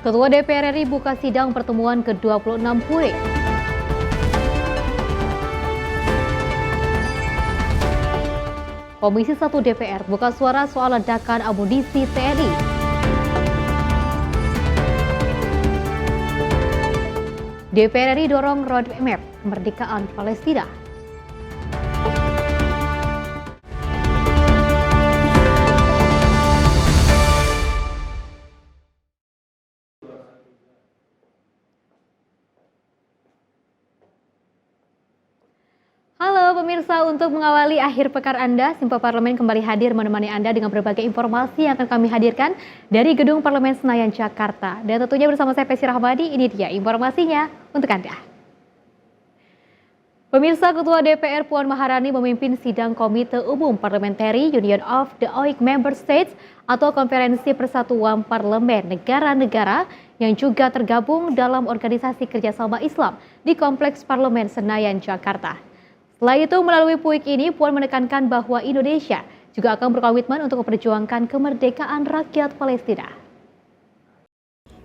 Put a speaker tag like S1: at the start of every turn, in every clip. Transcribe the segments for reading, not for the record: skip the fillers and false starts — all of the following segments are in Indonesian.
S1: Ketua DPR RI buka sidang pertemuan ke-26 PUI. Komisi 1 DPR buka suara soal ledakan amunisi TNI. DPR RI dorong roadmap kemerdekaan Palestina. Halo pemirsa, untuk mengawali akhir pekan Anda, Simpo Parlemen kembali hadir menemani Anda dengan berbagai informasi yang akan kami hadirkan dari Gedung Parlemen Senayan, Jakarta. Dan tentunya bersama saya Pesi Rahmadi, ini dia informasinya untuk Anda. Pemirsa, Ketua DPR Puan Maharani memimpin sidang Komite Umum Parliamentary Union of the OIC Member States atau Konferensi Persatuan Parlemen Negara-Negara yang juga tergabung dalam Organisasi Kerjasama Islam di Kompleks Parlemen Senayan, Jakarta. Selain itu, melalui PUIK ini, Puan menekankan bahwa Indonesia juga akan berkomitmen untuk memperjuangkan kemerdekaan rakyat Palestina.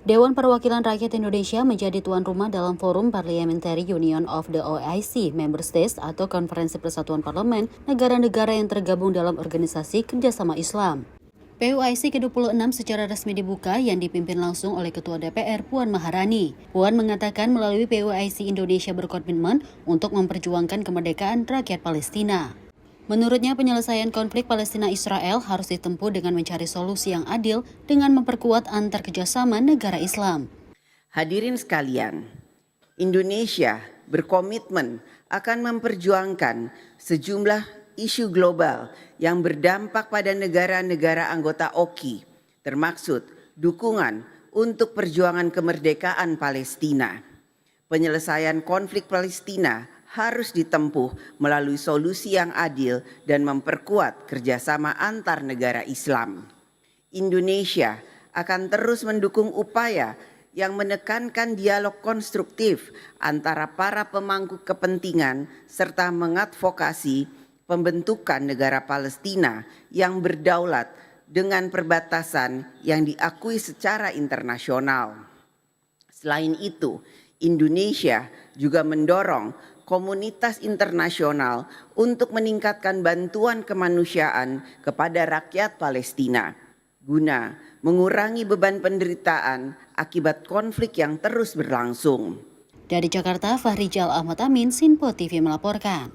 S2: Dewan Perwakilan Rakyat Indonesia menjadi tuan rumah dalam Forum Parliamentary Union of the OIC Member States atau Konferensi Persatuan Parlemen negara-negara yang tergabung dalam Organisasi Kerjasama Islam. PUIC ke-26 secara resmi dibuka yang dipimpin langsung oleh Ketua DPR Puan Maharani. Puan mengatakan melalui PUIC Indonesia berkomitmen untuk memperjuangkan kemerdekaan rakyat Palestina. Menurutnya penyelesaian konflik Palestina-Israel harus ditempuh dengan mencari solusi yang adil dengan memperkuat antar kerjasama negara Islam.
S3: Hadirin sekalian, Indonesia berkomitmen akan memperjuangkan sejumlah isu global yang berdampak pada negara-negara anggota OKI, termaksud dukungan untuk perjuangan kemerdekaan Palestina. Penyelesaian konflik Palestina harus ditempuh melalui solusi yang adil dan memperkuat kerjasama antar negara Islam. Indonesia akan terus mendukung upaya yang menekankan dialog konstruktif antara para pemangku kepentingan serta mengadvokasi pembentukan negara Palestina yang berdaulat dengan perbatasan yang diakui secara internasional. Selain itu, Indonesia juga mendorong komunitas internasional untuk meningkatkan bantuan kemanusiaan kepada rakyat Palestina guna mengurangi beban penderitaan akibat konflik yang terus berlangsung.
S2: Dari Jakarta, Fahrijal Ahmad Amin, Sinpo TV melaporkan.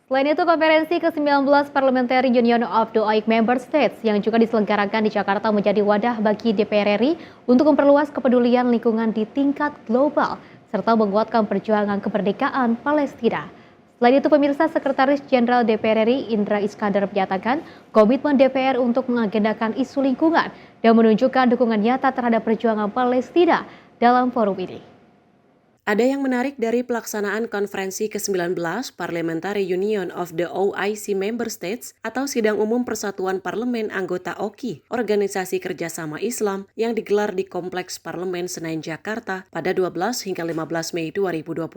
S1: Selain itu, konferensi ke-19 Parliamentary Union of the OIC Member States yang juga diselenggarakan di Jakarta menjadi wadah bagi DPR RI untuk memperluas kepedulian lingkungan di tingkat global serta menguatkan perjuangan kemerdekaan Palestina. Selain itu, pemirsa, Sekretaris Jenderal DPR RI Indra Iskandar menyatakan komitmen DPR untuk mengagendakan isu lingkungan dan menunjukkan dukungan nyata terhadap perjuangan Palestina dalam forum ini.
S4: Ada yang menarik dari pelaksanaan konferensi ke-19 Parliamentary Union of the OIC Member States atau Sidang Umum Persatuan Parlemen Anggota OKI, Organisasi Kerjasama Islam yang digelar di Kompleks Parlemen Senayan, Jakarta pada 12 hingga 15 Mei 2025.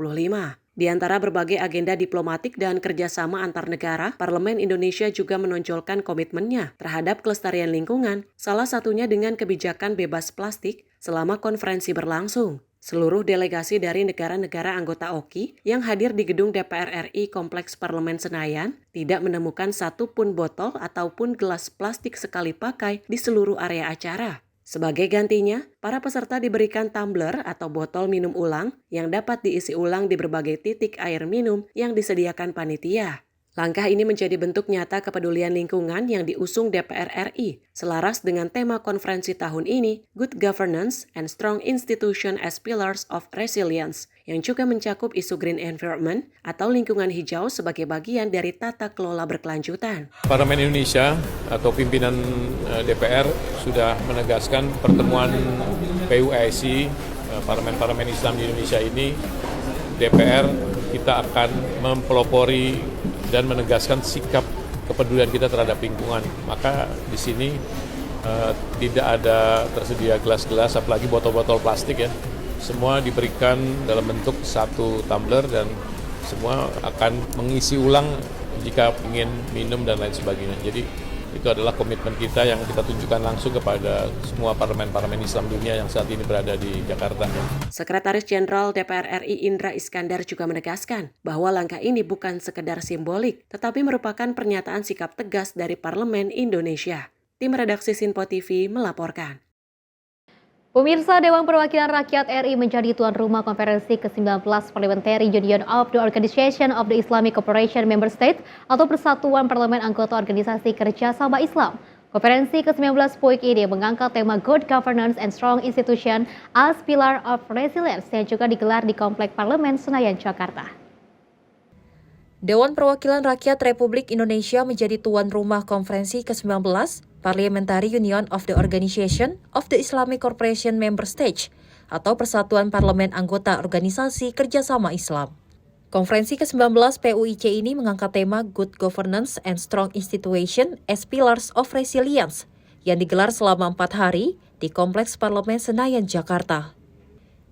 S4: Di antara berbagai agenda diplomatik dan kerjasama antar negara, Parlemen Indonesia juga menonjolkan komitmennya terhadap kelestarian lingkungan, salah satunya dengan kebijakan bebas plastik selama konferensi berlangsung. Seluruh delegasi dari negara-negara anggota OKI yang hadir di gedung DPR RI Kompleks Parlemen Senayan tidak menemukan satupun botol ataupun gelas plastik sekali pakai di seluruh area acara. Sebagai gantinya, para peserta diberikan tumbler atau botol minum ulang yang dapat diisi ulang di berbagai titik air minum yang disediakan panitia. Langkah ini menjadi bentuk nyata kepedulian lingkungan yang diusung DPR RI, selaras dengan tema konferensi tahun ini, Good Governance and Strong Institution as Pillars of Resilience, yang juga mencakup isu green environment atau lingkungan hijau sebagai bagian dari tata kelola berkelanjutan.
S5: Parlemen Indonesia atau pimpinan DPR sudah menegaskan pertemuan PUIC, Parlemen Islam di Indonesia ini, DPR kita akan mempelopori dan menegaskan sikap kepedulian kita terhadap lingkungan. Maka di sini tidak ada tersedia gelas-gelas, apalagi botol-botol plastik ya. Semua diberikan dalam bentuk satu tumbler dan semua akan mengisi ulang jika ingin minum dan lain sebagainya. Jadi Itu adalah komitmen kita yang kita tunjukkan langsung kepada semua parlemen-parlemen Islam dunia yang saat ini berada di Jakarta.
S4: Sekretaris Jenderal DPR RI Indra Iskandar juga menegaskan bahwa langkah ini bukan sekedar simbolik, tetapi merupakan pernyataan sikap tegas dari Parlemen Indonesia. Tim redaksi Sinpo TV melaporkan.
S1: Pemirsa, Dewan Perwakilan Rakyat RI menjadi tuan rumah konferensi ke-19 Parliamentary Union of the Organization of the Islamic Cooperation Member States atau Persatuan Parlemen Anggota Organisasi Kerjasama Islam. Konferensi ke-19 PUIK ini mengangkat tema Good Governance and Strong Institution as Pillar of Resilience yang juga digelar di Komplek Parlemen Senayan, Jakarta.
S6: Dewan Perwakilan Rakyat Republik Indonesia menjadi tuan rumah konferensi ke-19 Parliamentary Union of the Organization of the Islamic Cooperation Member States atau Persatuan Parlemen Anggota Organisasi Kerjasama Islam. Konferensi ke-19 PUIC ini mengangkat tema Good Governance and Strong Institution as Pillars of Resilience yang digelar selama 4 hari di Kompleks Parlemen Senayan, Jakarta.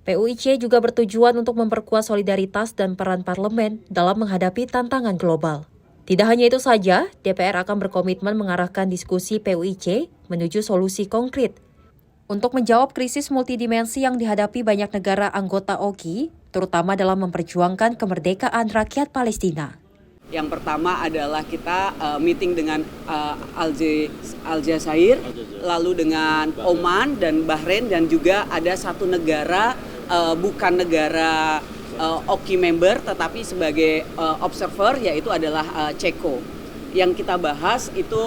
S6: PUIC juga bertujuan untuk memperkuat solidaritas dan peran parlemen dalam menghadapi tantangan global. Tidak hanya itu saja, DPR akan berkomitmen mengarahkan diskusi PUIC menuju solusi konkret untuk menjawab krisis multidimensi yang dihadapi banyak negara anggota OGI, terutama dalam memperjuangkan kemerdekaan rakyat Palestina.
S7: Yang pertama adalah kita meeting dengan Aljazair, lalu dengan Oman dan Bahrain, dan juga ada satu negara bukan negara OGI member tetapi sebagai observer, yaitu adalah Ceko. Yang kita bahas itu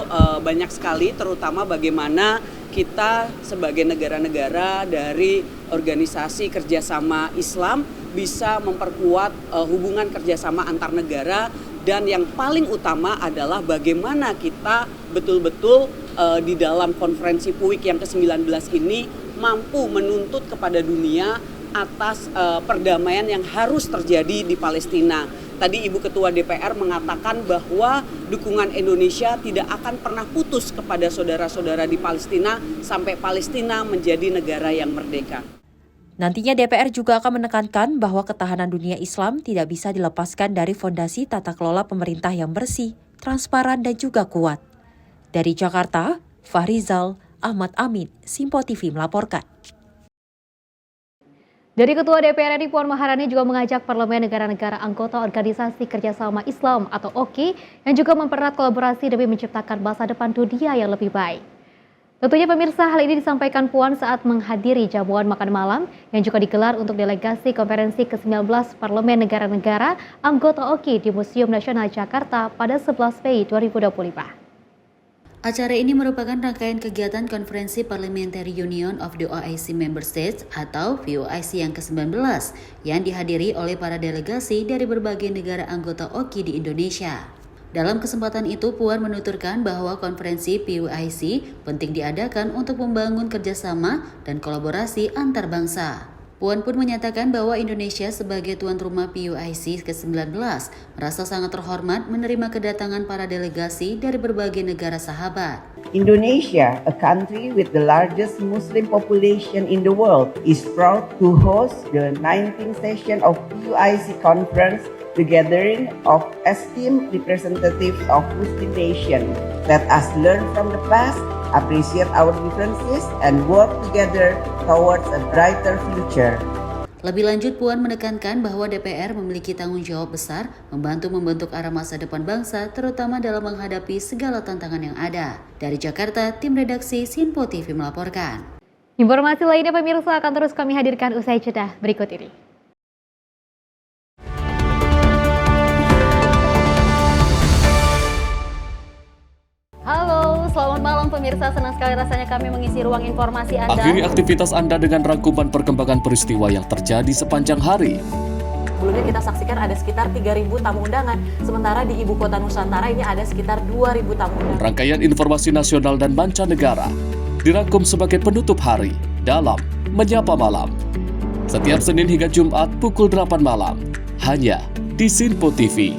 S7: banyak sekali, terutama bagaimana kita sebagai negara-negara dari organisasi kerjasama Islam bisa memperkuat hubungan kerjasama antar negara, dan yang paling utama adalah bagaimana kita betul-betul di dalam konferensi PUIK yang ke-19 ini mampu menuntut kepada dunia atas perdamaian yang harus terjadi di Palestina. Tadi Ibu Ketua DPR mengatakan bahwa dukungan Indonesia tidak akan pernah putus kepada saudara-saudara di Palestina sampai Palestina menjadi negara yang merdeka.
S6: Nantinya DPR juga akan menekankan bahwa ketahanan dunia Islam tidak bisa dilepaskan dari fondasi tata kelola pemerintah yang bersih, transparan, dan juga kuat. Dari Jakarta, Fahrizal Ahmad Amin, Sinpo TV melaporkan.
S1: Dari Ketua DPR RI Puan Maharani juga mengajak parlemen negara-negara anggota Organisasi Kerjasama Islam atau OGI yang juga mempererat kolaborasi demi menciptakan masa depan dunia yang lebih baik. Tentunya pemirsa, hal ini disampaikan Puan saat menghadiri jamuan makan malam yang juga digelar untuk delegasi konferensi ke-19 Parlemen Negara-Negara anggota OGI di Museum Nasional Jakarta pada 11 Mei 2025.
S2: Acara ini merupakan rangkaian kegiatan Konferensi Parliamentary Union of the OIC Member States atau PUIC yang ke-19 yang dihadiri oleh para delegasi dari berbagai negara anggota OGI di Indonesia. Dalam kesempatan itu, Puan menuturkan bahwa konferensi PUIC penting diadakan untuk membangun kerjasama dan kolaborasi antar bangsa. Puan pun menyatakan bahwa Indonesia sebagai tuan rumah PUIC ke-19 merasa sangat terhormat menerima kedatangan para delegasi dari berbagai negara sahabat.
S3: Indonesia, a country with the largest Muslim population in the world, is proud to host the 19th session of PUIC conference, the gathering of esteemed representatives of Muslim nations. Let us learn from the past, appreciate our differences, and work together towards a brighter future.
S2: Lebih lanjut, Puan menekankan bahwa DPR memiliki tanggung jawab besar membantu membentuk arah masa depan bangsa, terutama dalam menghadapi segala tantangan yang ada. Dari Jakarta, tim redaksi Sinpo TV melaporkan.
S1: Informasi lainnya pemirsa akan terus kami hadirkan usai jeda berikut ini. Halo, selamat malam pemirsa. Senang sekali rasanya kami mengisi ruang informasi Anda.
S8: Akhiri aktivitas Anda dengan rangkuman perkembangan peristiwa yang terjadi sepanjang hari.
S9: Sebelumnya kita saksikan ada sekitar 3.000 tamu undangan, sementara di Ibu Kota Nusantara ini ada sekitar 2.000 tamu undangan.
S8: Rangkaian informasi nasional dan mancanegara dirangkum sebagai penutup hari dalam Menyapa Malam. Setiap Senin hingga Jumat pukul 8 malam, hanya di Sinpo TV.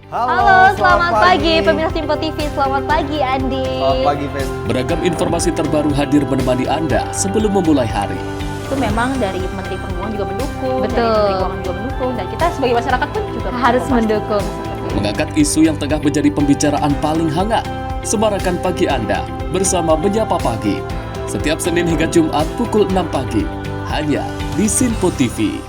S1: Halo, selamat pagi pemirsa Sinpo TV. Selamat pagi Andi.
S10: Selamat pagi, Fen.
S8: Beragam informasi terbaru hadir menemani Anda sebelum memulai hari.
S9: Itu memang dari Menteri Perhubungan juga mendukung,
S1: Betul.
S9: dari Menteri Keuangan juga mendukung, dan kita sebagai masyarakat pun juga
S1: harus mendukung.
S8: mengangkat isu yang tengah menjadi pembicaraan paling hangat. Semarakan pagi Anda bersama Menyapa Pagi. Setiap Senin hingga Jumat pukul 6 pagi, hanya di Sinpo TV.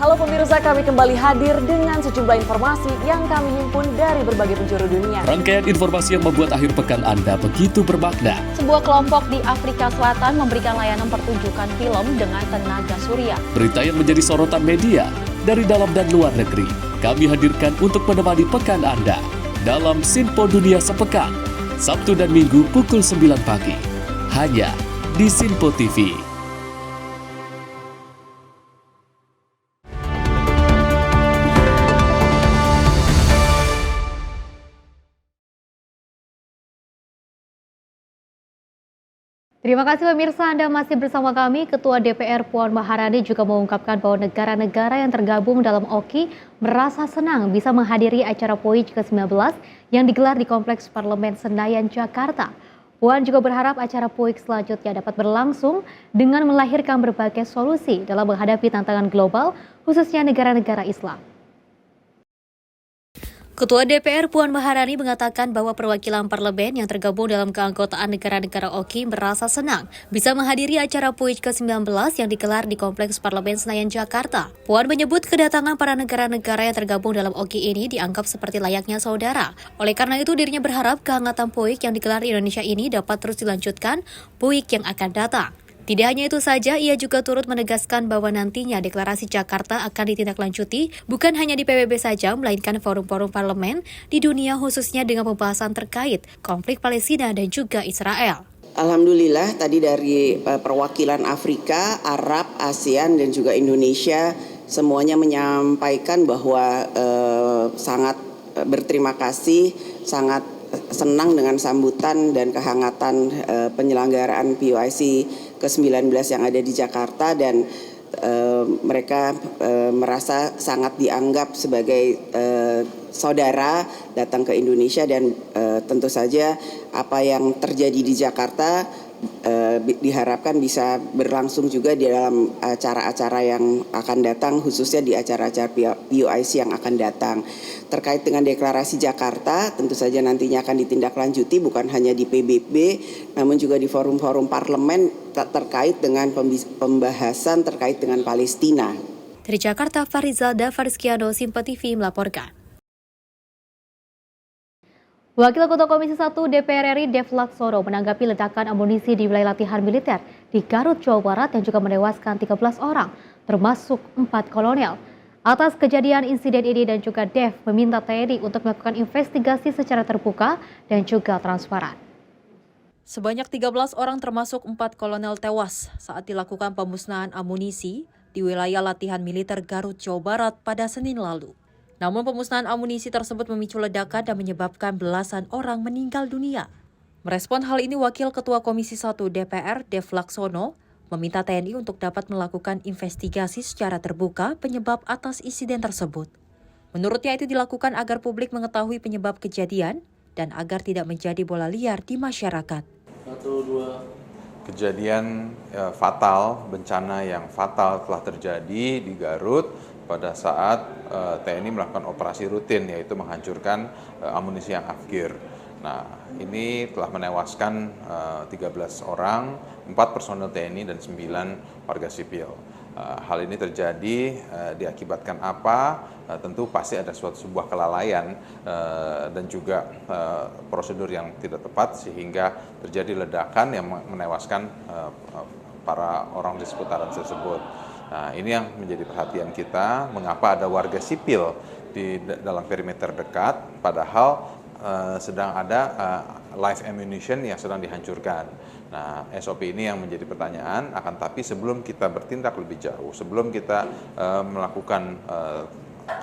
S9: Halo pemirsa, kami kembali hadir dengan sejumlah informasi yang kami himpun dari berbagai penjuru dunia.
S8: Rangkaian informasi yang membuat akhir pekan Anda begitu bermakna.
S1: Sebuah kelompok di Afrika Selatan memberikan layanan pertunjukan film dengan tenaga surya.
S8: Berita yang menjadi sorotan media dari dalam dan luar negeri, kami hadirkan untuk menemani pekan Anda dalam Sinpo Dunia Sepekan, Sabtu dan Minggu pukul 9 pagi, hanya di Sinpo TV.
S1: Terima kasih pemirsa, Anda masih bersama kami. Ketua DPR Puan Maharani juga mengungkapkan bahwa negara-negara yang tergabung dalam OKI merasa senang bisa menghadiri acara POIC ke-19 yang digelar di Kompleks Parlemen Senayan, Jakarta. Puan juga berharap acara POIC selanjutnya dapat berlangsung dengan melahirkan berbagai solusi dalam menghadapi tantangan global, khususnya negara-negara Islam. Ketua DPR Puan Maharani mengatakan bahwa perwakilan parlemen yang tergabung dalam keanggotaan negara-negara OKI merasa senang bisa menghadiri acara POIC ke-19 yang digelar di Kompleks Parlemen Senayan, Jakarta. Puan menyebut kedatangan para negara-negara yang tergabung dalam OKI ini dianggap seperti layaknya saudara. Oleh karena itu dirinya berharap kehangatan POIC yang digelar di Indonesia ini dapat terus dilanjutkan POIC yang akan datang. Tidak hanya itu saja, ia juga turut menegaskan bahwa nantinya deklarasi Jakarta akan ditindaklanjuti bukan hanya di PBB saja, melainkan forum-forum parlemen di dunia khususnya dengan pembahasan terkait konflik Palestina dan juga Israel.
S3: Alhamdulillah tadi dari perwakilan Afrika, Arab, ASEAN dan juga Indonesia semuanya menyampaikan bahwa sangat berterima kasih, sangat senang dengan sambutan dan kehangatan penyelenggaraan POIC ke-19 yang ada di Jakarta, dan mereka merasa sangat dianggap sebagai saudara datang ke Indonesia, dan tentu saja apa yang terjadi di Jakarta diharapkan bisa berlangsung juga di dalam acara-acara yang akan datang, khususnya di acara-acara POIC yang akan datang. Terkait dengan deklarasi Jakarta, tentu saja nantinya akan ditindaklanjuti bukan hanya di PBB, namun juga di forum-forum parlemen terkait dengan pembahasan terkait dengan Palestina.
S1: Dari Jakarta, Farizalda Farizkiano, Sinpo TV melaporkan. Wakil Ketua Komisi 1 DPR RI Dev Laksono menanggapi ledakan amunisi di wilayah latihan militer di Garut, Jawa Barat yang juga menewaskan 13 orang, termasuk 4 kolonel. Atas kejadian insiden ini dan juga Dev meminta TNI untuk melakukan investigasi secara terbuka dan juga transparan.
S6: Sebanyak 13 orang termasuk 4 kolonel tewas saat dilakukan pemusnahan amunisi di wilayah latihan militer Garut, Jawa Barat pada Senin lalu. Namun pemusnahan amunisi tersebut memicu ledakan dan menyebabkan belasan orang meninggal dunia. Merespon hal ini, Wakil Ketua Komisi 1 DPR Dev Laksono meminta TNI untuk dapat melakukan investigasi secara terbuka penyebab atas insiden tersebut. Menurutnya itu dilakukan agar publik mengetahui penyebab kejadian dan agar tidak menjadi bola liar di masyarakat.
S10: Kejadian fatal, bencana yang fatal telah terjadi di Garut pada saat TNI melakukan operasi rutin, yaitu menghancurkan amunisi yang afgir. Nah, ini telah menewaskan 13 orang, 4 personel TNI dan 9 warga sipil. Hal ini terjadi diakibatkan apa? Tentu pasti ada sebuah kelalaian dan juga prosedur yang tidak tepat sehingga terjadi ledakan yang menewaskan para orang di seputaran tersebut. Nah, ini yang menjadi perhatian kita, mengapa ada warga sipil di dalam perimeter dekat, padahal sedang ada live ammunition yang sedang dihancurkan. Nah, SOP ini yang menjadi pertanyaan, akan tapi sebelum kita bertindak lebih jauh, sebelum kita melakukan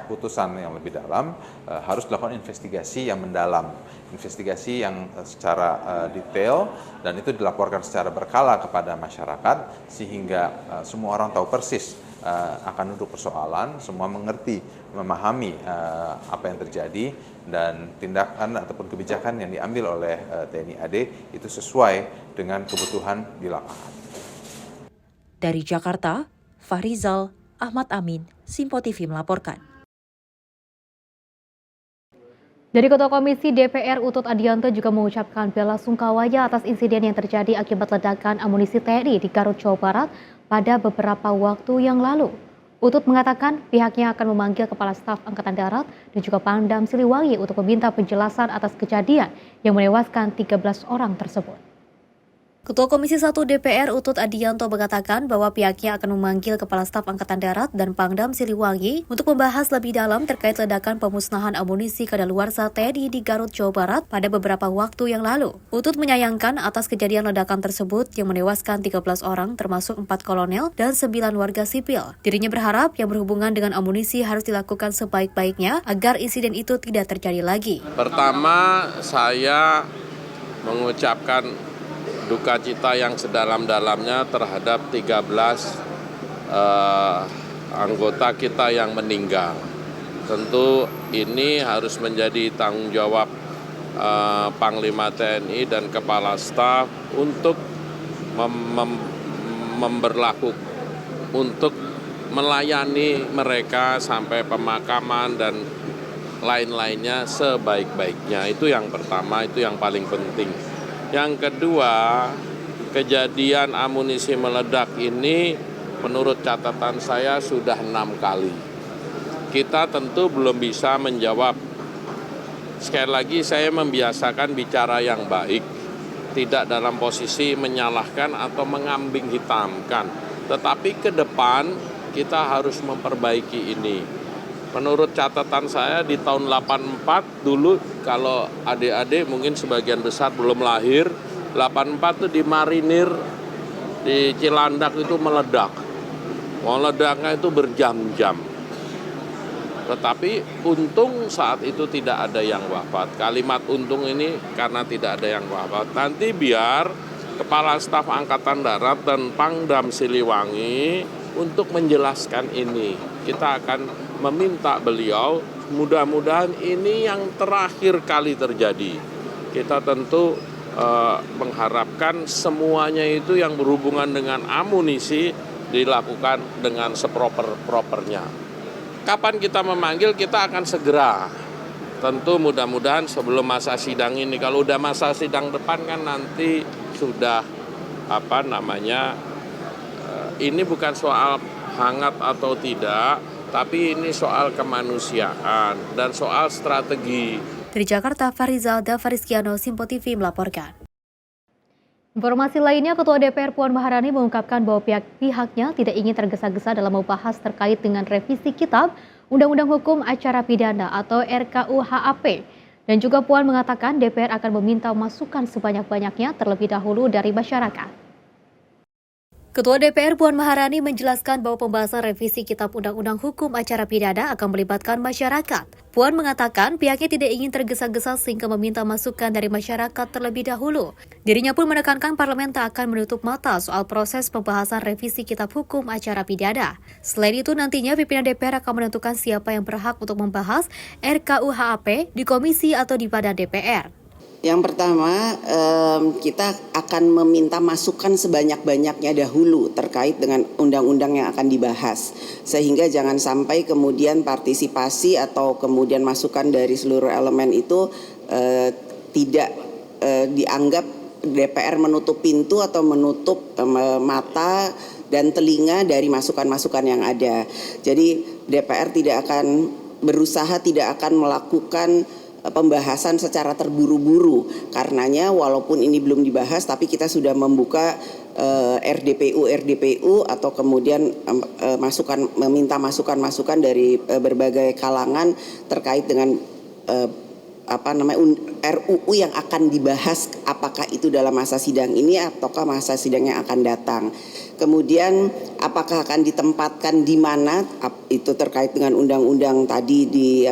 S10: putusan yang lebih dalam, harus dilakukan investigasi yang mendalam, investigasi yang secara detail, dan itu dilaporkan secara berkala kepada masyarakat sehingga semua orang tahu persis akan duduk persoalan, semua mengerti, memahami apa yang terjadi, dan tindakan ataupun kebijakan yang diambil oleh TNI AD itu sesuai dengan kebutuhan di lapangan.
S6: Dari Jakarta, Fahrizal Ahmad Amin, Simpo TV melaporkan.
S1: Dari Ketua Komisi DPR Utut Adianto juga mengucapkan bela sungkawanya atas insiden yang terjadi akibat ledakan amunisi TNI di Garut, Jawa Barat pada beberapa waktu yang lalu. Utut mengatakan pihaknya akan memanggil Kepala Staf Angkatan Darat dan juga Pangdam Siliwangi untuk meminta penjelasan atas kejadian yang menewaskan 13 orang tersebut. Ketua Komisi 1 DPR Utut Adianto mengatakan bahwa pihaknya akan memanggil Kepala Staf Angkatan Darat dan Pangdam Siliwangi untuk membahas lebih dalam terkait ledakan pemusnahan amunisi kadaluarsa TNI di Garut, Jawa Barat pada beberapa waktu yang lalu. Utut menyayangkan atas kejadian ledakan tersebut yang menewaskan 13 orang termasuk 4 kolonel dan 9 warga sipil. Dirinya berharap yang berhubungan dengan amunisi harus dilakukan sebaik-baiknya agar insiden itu tidak terjadi lagi.
S11: Pertama, saya mengucapkan duka cita yang sedalam-dalamnya terhadap 13 anggota kita yang meninggal. Tentu ini harus menjadi tanggung jawab Panglima TNI dan Kepala Staf untuk untuk melayani mereka sampai pemakaman dan lain-lainnya sebaik-baiknya. Itu yang pertama, itu yang paling penting. Yang kedua, kejadian amunisi meledak ini menurut catatan saya sudah 6 kali. Kita tentu belum bisa menjawab. Sekali lagi saya membiasakan bicara yang baik, tidak dalam posisi menyalahkan atau mengambing hitamkan. Tetapi ke depan kita harus memperbaiki ini. Menurut catatan saya di tahun 84 dulu, kalau adik-adik mungkin sebagian besar belum lahir, 84 itu di Marinir, di Cilandak itu meledak. Meledaknya itu berjam-jam. Tetapi untung saat itu tidak ada yang wafat. Kalimat untung ini karena tidak ada yang wafat. Nanti biar Kepala Staf Angkatan Darat dan Pangdam Siliwangi untuk menjelaskan ini. Kita akan meminta beliau, mudah-mudahan ini yang terakhir kali terjadi. Kita tentu mengharapkan semuanya itu yang berhubungan dengan amunisi dilakukan dengan seproper-propernya. Kapan kita memanggil, kita akan segera. Tentu mudah-mudahan sebelum masa sidang ini. Kalau udah masa sidang depan kan nanti sudah ini bukan soal hangat atau tidak, tapi ini soal kemanusiaan dan soal strategi.
S1: Dari Jakarta, Farizalda Fariskiano, Simpo TV melaporkan. Informasi lainnya, Ketua DPR Puan Maharani mengungkapkan bahwa pihaknya tidak ingin tergesa-gesa dalam membahas terkait dengan revisi Kitab Undang-Undang Hukum Acara Pidana atau RKUHP. Dan juga Puan mengatakan DPR akan meminta masukan sebanyak-banyaknya terlebih dahulu dari masyarakat. Ketua DPR Puan Maharani menjelaskan bahwa pembahasan revisi Kitab Undang-Undang Hukum Acara Pidana akan melibatkan masyarakat. Puan mengatakan pihaknya tidak ingin tergesa-gesa sehingga meminta masukan dari masyarakat terlebih dahulu. Dirinya pun menekankan parlemen tak akan menutup mata soal proses pembahasan revisi Kitab Hukum Acara Pidana. Selain itu, nantinya pimpinan DPR akan menentukan siapa yang berhak untuk membahas RKUHP di komisi atau di badan DPR.
S3: Yang pertama, kita akan meminta masukan sebanyak-banyaknya dahulu terkait dengan undang-undang yang akan dibahas. Sehingga jangan sampai kemudian partisipasi atau kemudian masukan dari seluruh elemen itu tidak dianggap DPR menutup pintu atau menutup mata dan telinga dari masukan-masukan yang ada. Jadi DPR tidak akan melakukan pembahasan secara terburu-buru. Karenanya walaupun ini belum dibahas, tapi kita sudah membuka RDPU atau kemudian meminta masukan-masukan dari berbagai kalangan terkait dengan RUU yang akan dibahas, apakah itu dalam masa sidang ini ataukah masa sidang yang akan datang. Kemudian apakah akan ditempatkan di mana, itu terkait dengan undang-undang tadi di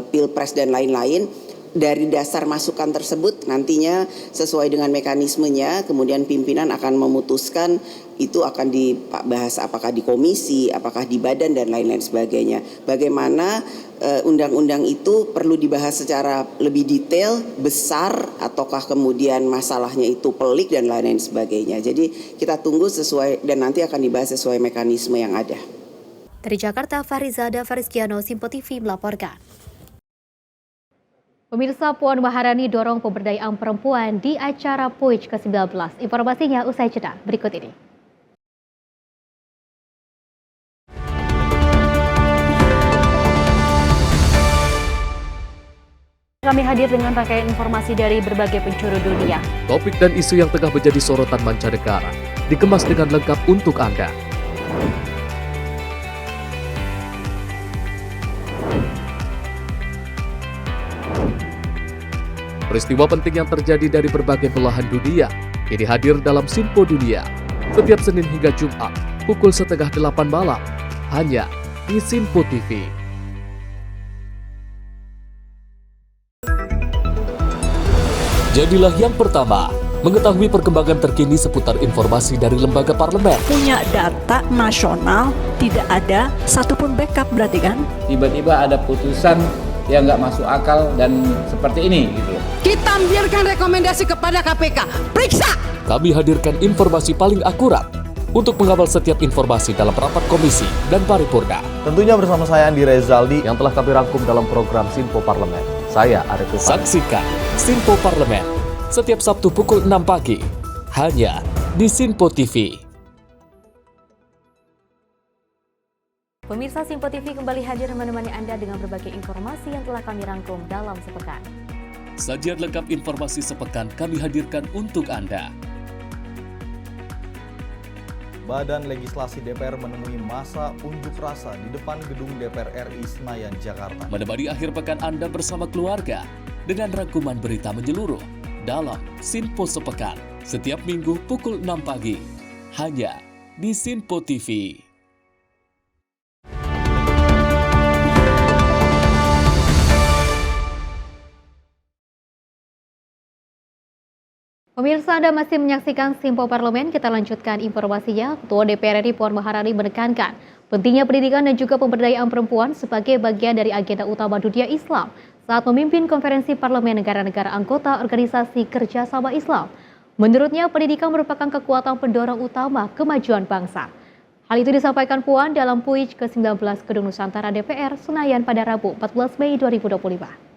S3: Pilpres dan lain-lain. Dari dasar masukan tersebut nantinya sesuai dengan mekanismenya kemudian pimpinan akan memutuskan itu akan dibahas apakah di komisi, apakah di badan dan lain-lain sebagainya. Bagaimana undang-undang itu perlu dibahas secara lebih detail, besar, ataukah kemudian masalahnya itu pelik dan lain-lain sebagainya. Jadi kita tunggu sesuai dan nanti akan dibahas sesuai mekanisme yang ada.
S1: Dari Jakarta, Farizada Farizkiano, Simpo TV melaporkan. Pemirsa, Puan Maharani dorong pemberdayaan perempuan di acara PUIJ ke-19. Informasinya usai jeda berikut ini.
S9: Kami hadir dengan rangkaian informasi dari berbagai penjuru dunia.
S8: Topik dan isu yang tengah menjadi sorotan mancanegara dikemas dengan lengkap untuk Anda. Peristiwa penting yang terjadi dari berbagai belahan dunia kini hadir dalam Simpo Dunia setiap Senin hingga Jumat pukul 7:30 malam hanya di Simpo TV. Jadilah yang pertama mengetahui perkembangan terkini seputar informasi dari lembaga parlemen.
S12: Punya data nasional, tidak ada satupun backup berarti kan?
S13: Tiba-tiba ada putusan yang nggak masuk akal dan seperti ini gitu.
S12: Kita biarkan rekomendasi kepada KPK, periksa!
S8: Kami hadirkan informasi paling akurat untuk mengawal setiap informasi dalam rapat komisi dan paripurna.
S14: Tentunya bersama saya Andi Rezaldi yang telah kami rangkum dalam program Simpo Parlemen. Saya Arif Rifani.
S8: Saksikan Simpo Parlemen setiap Sabtu pukul 6 pagi hanya di Simpo TV.
S1: Pemirsa, Simpo TV kembali hadir menemani Anda dengan berbagai informasi yang telah kami rangkum dalam sepekan.
S8: Sajian lengkap informasi sepekan kami hadirkan untuk Anda.
S14: Badan Legislasi DPR menemui masa unjuk rasa di depan gedung DPR RI Senayan, Jakarta.
S8: Menemani akhir pekan Anda bersama keluarga dengan rangkuman berita menyeluruh dalam Simpo Sepekan setiap minggu pukul 6 pagi hanya di Simpo TV.
S1: Pemirsa, Anda masih menyaksikan Simpo Parlemen. Kita lanjutkan informasinya. Ketua DPR RI Puan Maharani menekankan pentingnya pendidikan dan juga pemberdayaan perempuan sebagai bagian dari agenda utama dunia Islam saat memimpin konferensi parlemen negara-negara anggota Organisasi Kerjasama Islam. Menurutnya, pendidikan merupakan kekuatan pendorong utama kemajuan bangsa. Hal itu disampaikan Puan dalam PUIJ ke-19 Gedung Nusantara DPR Senayan pada Rabu 14 Mei 2025.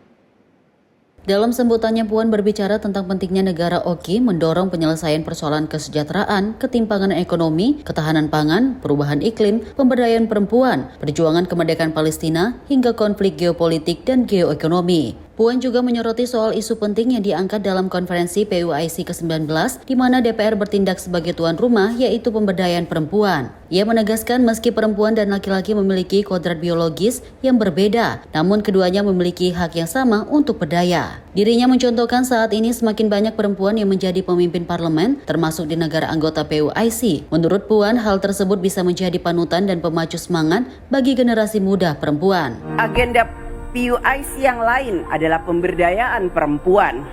S2: Dalam sambutannya, Puan berbicara tentang pentingnya negara OKI mendorong penyelesaian persoalan kesejahteraan, ketimpangan ekonomi, ketahanan pangan, perubahan iklim, pemberdayaan perempuan, perjuangan kemerdekaan Palestina, hingga konflik geopolitik dan geoekonomi. Puan juga menyoroti soal isu penting yang diangkat dalam konferensi PUIC ke-19 di mana DPR bertindak sebagai tuan rumah, yaitu pemberdayaan perempuan. Ia menegaskan meski perempuan dan laki-laki memiliki kodrat biologis yang berbeda, namun keduanya memiliki hak yang sama untuk berdaya. Dirinya mencontohkan saat ini semakin banyak perempuan yang menjadi pemimpin parlemen, termasuk di negara anggota PUIC. Menurut Puan, hal tersebut bisa menjadi panutan dan pemacu semangat bagi generasi muda perempuan.
S3: Agenda PUIC yang lain adalah pemberdayaan perempuan.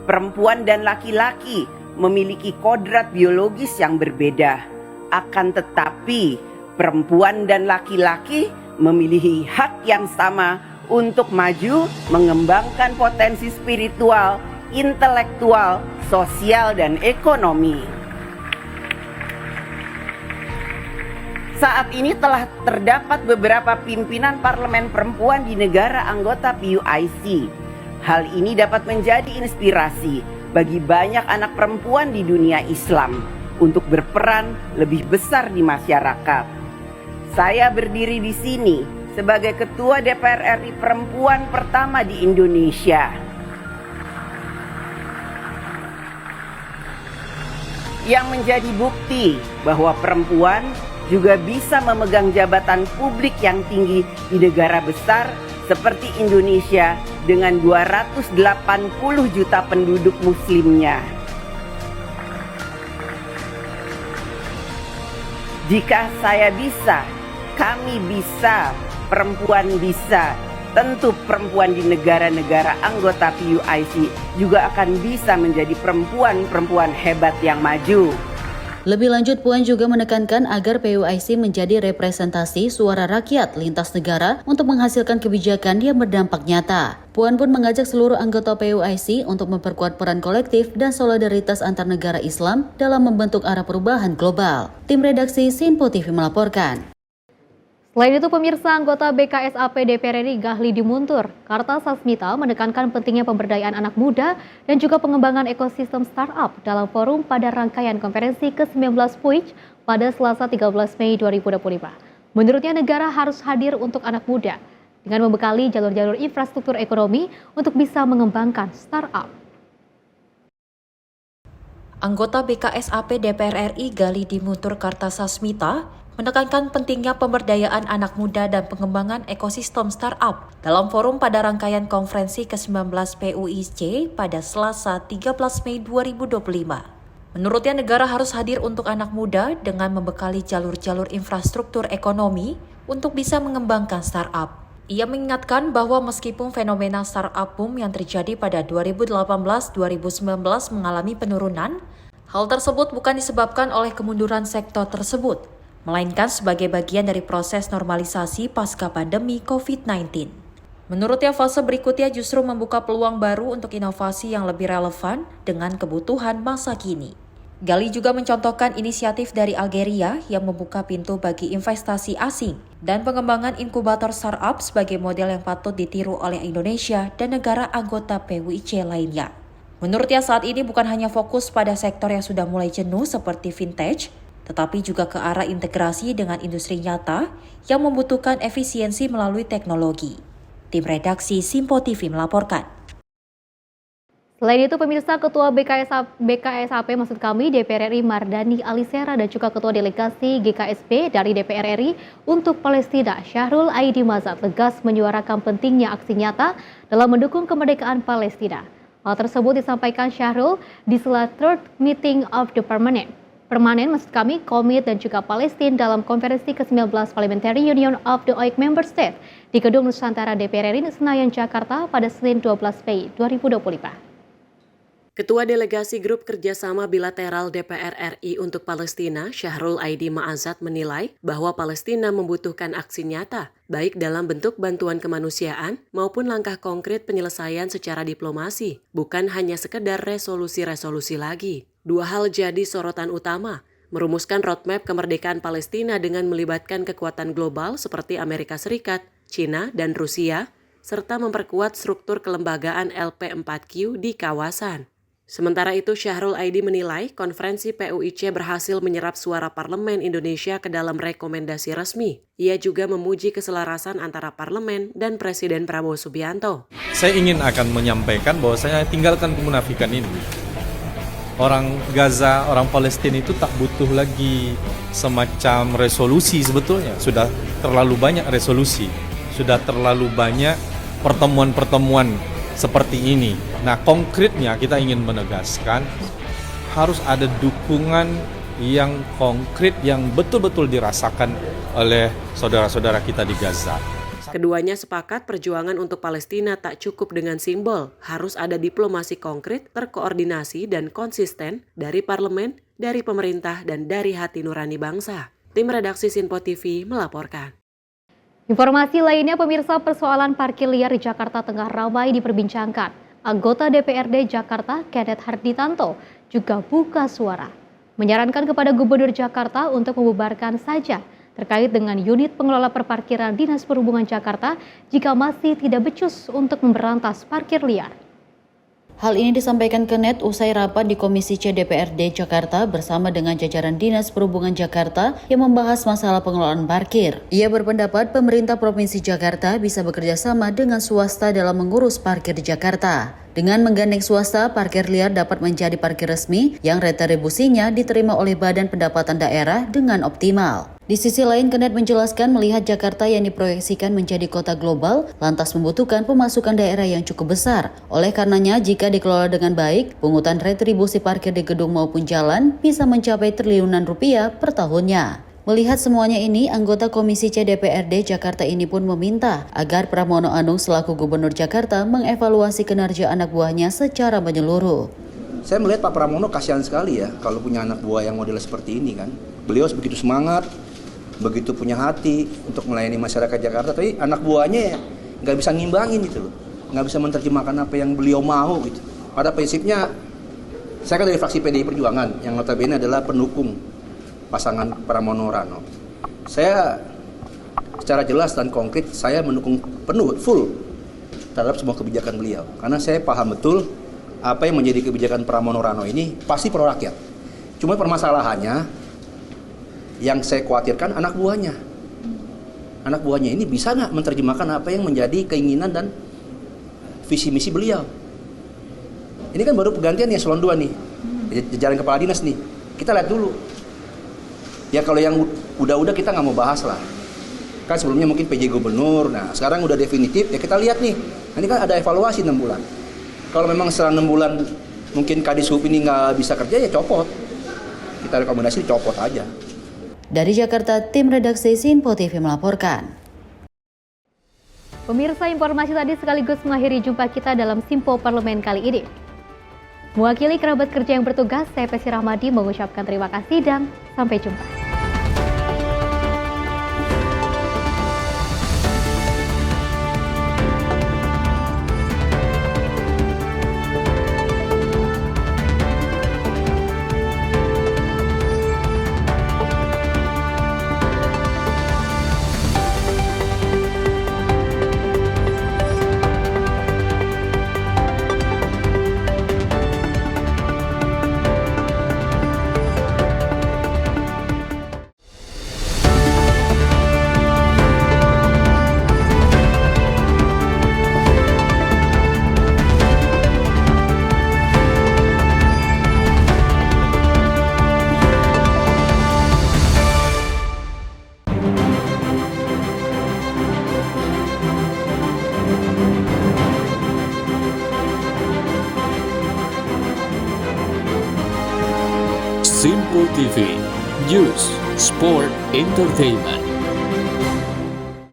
S3: Perempuan dan laki-laki memiliki kodrat biologis yang berbeda. Akan tetapi, perempuan dan laki-laki memiliki hak yang sama untuk maju, mengembangkan potensi spiritual, intelektual, sosial, dan ekonomi. Saat ini telah terdapat beberapa pimpinan parlemen perempuan di negara anggota PUIC. Hal ini dapat menjadi inspirasi bagi banyak anak perempuan di dunia Islam untuk berperan lebih besar di masyarakat. Saya berdiri di sini sebagai Ketua DPR RI perempuan pertama di Indonesia. Yang menjadi bukti bahwa perempuan juga bisa memegang jabatan publik yang tinggi di negara besar seperti Indonesia dengan 280 juta penduduk muslimnya. Jika saya bisa, kami bisa, perempuan bisa, tentu perempuan di negara-negara anggota PUIC juga akan bisa menjadi perempuan-perempuan hebat yang maju.
S2: Lebih lanjut, Puan juga menekankan agar PUIC menjadi representasi suara rakyat lintas negara untuk menghasilkan kebijakan yang berdampak nyata. Puan pun mengajak seluruh anggota PUIC untuk memperkuat peran kolektif dan solidaritas antar negara Islam dalam membentuk arah perubahan global. Tim redaksi Simpo TV melaporkan.
S1: Selain itu, pemirsa, anggota BKSAP DPR RI Gahli Dimuntur, Kartasasmita menekankan pentingnya pemberdayaan anak muda dan juga pengembangan ekosistem startup dalam forum pada rangkaian konferensi ke-19 PUIJ pada Selasa 13 Mei 2025. Menurutnya, negara harus hadir untuk anak muda dengan membekali jalur-jalur infrastruktur ekonomi untuk bisa mengembangkan startup.
S6: Anggota BKSAP DPR RI Gahli Dimuntur Kartasasmita menekankan pentingnya pemberdayaan anak muda dan pengembangan ekosistem startup dalam forum pada rangkaian konferensi ke-19 PUIJ pada Selasa 13 Mei 2025. Menurutnya, negara harus hadir untuk anak muda dengan membekali jalur-jalur infrastruktur ekonomi untuk bisa mengembangkan startup. Ia mengingatkan bahwa meskipun fenomena startup boom yang terjadi pada 2018-2019 mengalami penurunan, hal tersebut bukan disebabkan oleh kemunduran sektor tersebut, melainkan sebagai bagian dari proses normalisasi pasca pandemi COVID-19. Menurutnya, fase berikutnya justru membuka peluang baru untuk inovasi yang lebih relevan dengan kebutuhan masa kini. Gahli juga mencontohkan inisiatif dari Algeria yang membuka pintu bagi investasi asing dan pengembangan inkubator startup sebagai model yang patut ditiru oleh Indonesia dan negara anggota PUIJ lainnya. Menurutnya, saat ini bukan hanya fokus pada sektor yang sudah mulai jenuh seperti vintage, tetapi juga ke arah integrasi dengan industri nyata yang membutuhkan efisiensi melalui teknologi. Tim redaksi Simpo TV melaporkan.
S1: Selain itu, pemirsa, Ketua BKSAP DPR RI Mardani Alisera dan juga Ketua Delegasi GKSP dari DPR RI untuk Palestina Syahrul Aidi Mazat tegas menyuarakan pentingnya aksi nyata dalam mendukung kemerdekaan Palestina. Hal tersebut disampaikan Syahrul di sela Third Meeting of the Komit dan juga Palestina dalam konferensi ke-19 Parliamentary Union of the OIC Member States di Gedung Nusantara DPR RI Senayan, Jakarta pada Senin 12 Mei 2025.
S4: Ketua Delegasi Grup Kerjasama Bilateral DPR RI untuk Palestina, Syahrul Aidi Mazat menilai bahwa Palestina membutuhkan aksi nyata, baik dalam bentuk bantuan kemanusiaan maupun langkah konkret penyelesaian secara diplomasi, bukan hanya sekedar resolusi-resolusi lagi. Dua hal jadi sorotan utama, merumuskan roadmap kemerdekaan Palestina dengan melibatkan kekuatan global seperti Amerika Serikat, China, dan Rusia, serta memperkuat struktur kelembagaan LP4Q di kawasan. Sementara itu, Syahrul Aidi menilai konferensi PUIJ berhasil menyerap suara parlemen Indonesia ke dalam rekomendasi resmi. Ia juga memuji keselarasan antara parlemen dan Presiden Prabowo Subianto.
S14: Saya ingin akan menyampaikan bahwasanya tinggalkan kemunafikan ini. Orang Gaza, orang Palestina itu tak butuh lagi semacam resolusi sebetulnya. Sudah terlalu banyak resolusi, sudah terlalu banyak pertemuan-pertemuan seperti ini. Nah, konkretnya kita ingin menegaskan harus ada dukungan yang konkret yang betul-betul dirasakan oleh saudara-saudara kita di Gaza.
S4: Keduanya sepakat perjuangan untuk Palestina tak cukup dengan simbol, harus ada diplomasi konkret, terkoordinasi dan konsisten dari parlemen, dari pemerintah, dan dari hati nurani bangsa. Tim redaksi Simpo TV melaporkan.
S1: Informasi lainnya, pemirsa, persoalan parkir liar di Jakarta tengah ramai diperbincangkan. Anggota DPRD Jakarta, Kenneth Harditanto, juga buka suara, menyarankan kepada Gubernur Jakarta untuk membubarkan saja terkait dengan unit pengelola perparkiran Dinas Perhubungan Jakarta jika masih tidak becus untuk memberantas parkir liar.
S2: Hal ini disampaikan Kenneth usai rapat di Komisi C DPRD Jakarta bersama dengan jajaran Dinas Perhubungan Jakarta yang membahas masalah pengelolaan parkir. Ia berpendapat pemerintah Provinsi Jakarta bisa bekerja sama dengan swasta dalam mengurus parkir di Jakarta. Dengan menggandeng swasta, parkir liar dapat menjadi parkir resmi yang retribusinya diterima oleh Badan Pendapatan Daerah dengan optimal. Di sisi lain, Kenneth menjelaskan melihat Jakarta yang diproyeksikan menjadi kota global, lantas membutuhkan pemasukan daerah yang cukup besar. Oleh karenanya, jika dikelola dengan baik, pungutan retribusi parkir di gedung maupun jalan bisa mencapai triliunan rupiah per tahunnya. Melihat semuanya ini, anggota Komisi C DPRD Jakarta ini pun meminta agar Pramono Anung selaku Gubernur Jakarta mengevaluasi kinerja anak buahnya secara menyeluruh.
S15: Saya melihat Pak Pramono kasihan sekali ya kalau punya anak buah yang model seperti ini kan. Beliau begitu semangat, begitu punya hati untuk melayani masyarakat Jakarta, tapi anak buahnya ya nggak bisa ngimbangin gitu loh, nggak bisa menerjemahkan apa yang beliau mau gitu. Pada prinsipnya, saya kan dari fraksi PDI Perjuangan yang notabene adalah pendukung pasangan Pramono Rano. Saya secara jelas dan konkret saya mendukung penuh, full terhadap semua kebijakan beliau. Karena saya paham betul apa yang menjadi kebijakan Pramono Rano ini pasti pro rakyat. Cuma permasalahannya yang saya khawatirkan anak buahnya. Anak buahnya ini bisa nggak menerjemahkan apa yang menjadi keinginan dan visi misi beliau. Ini kan baru pergantian ya eselon 2 nih, jajaran kepala dinas nih. Kita lihat dulu. Ya kalau yang udah kita nggak mau bahas lah. Kan sebelumnya mungkin PJ Gubernur, nah sekarang udah definitif, ya kita lihat nih. Ini kan ada evaluasi 6 bulan. Kalau memang setelah 6 bulan mungkin Kadishub ini nggak bisa kerja, ya copot. Kita rekomendasi copot aja.
S2: Dari Jakarta, tim redaksi Sinpo TV melaporkan.
S1: Pemirsa, informasi tadi sekaligus mengakhiri jumpa kita dalam Simpo Parlemen kali ini. Mewakili kerabat kerja yang bertugas, saya Pesi Rahmadi mengucapkan terima kasih dan sampai jumpa.
S8: Sinpo TV, News, Sport, Entertainment.